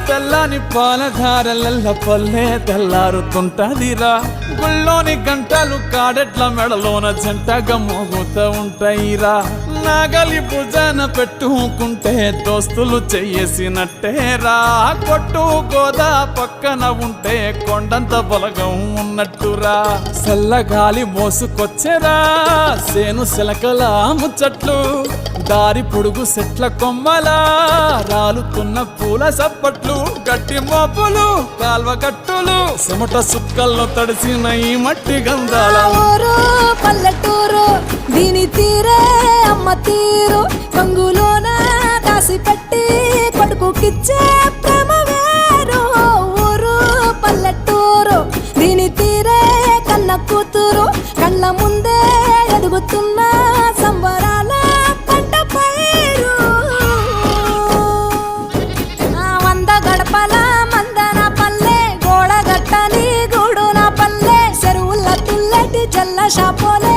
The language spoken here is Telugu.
తెల్లని పాలధారలల్ల పల్లె తెల్లారుతుంటదిరా గుళ్ళోని గంటలు కాడెట్ల మెడలోన జంటగా మోగుతూ ఉంటాయిరా నాగలి భుజాన పెట్టుకుంటే దోస్తులు చెయ్యేసినట్టేరా కొట్టు గోదా పక్కన ఉంటే కొండంత బలగం ఉన్నట్టురా చల్లగాలి మోసుకొచ్చెరా సేను శిలకల ముచ్చట్లు దారి పొడుగు సెట్ల కొమ్మలా రాలుతున్న పూల సప్పట్లు గట్టి మోపులు కాల్వ గట్టులు చెమట సుక్కల్లో తడిసిన ఈ మట్టి గంధాల ఊరు పల్లెటూరు దీని తీరే అమ్మ తీరు కంగులోన దాసి పెట్టి కొడుకుకిచ్చే ప్రేమ వేరు ఊరు పల్లెటూరు దీని తీరే కన్న కూతురు కళ్ళ ముందే ఎదుగుతున్న సంబరాల పంట పైరు వంద గడపల మందన పల్లె గోడ గట్టని గూడున పల్లె చెరువుల తుల్లటి జల్ల షాపోలే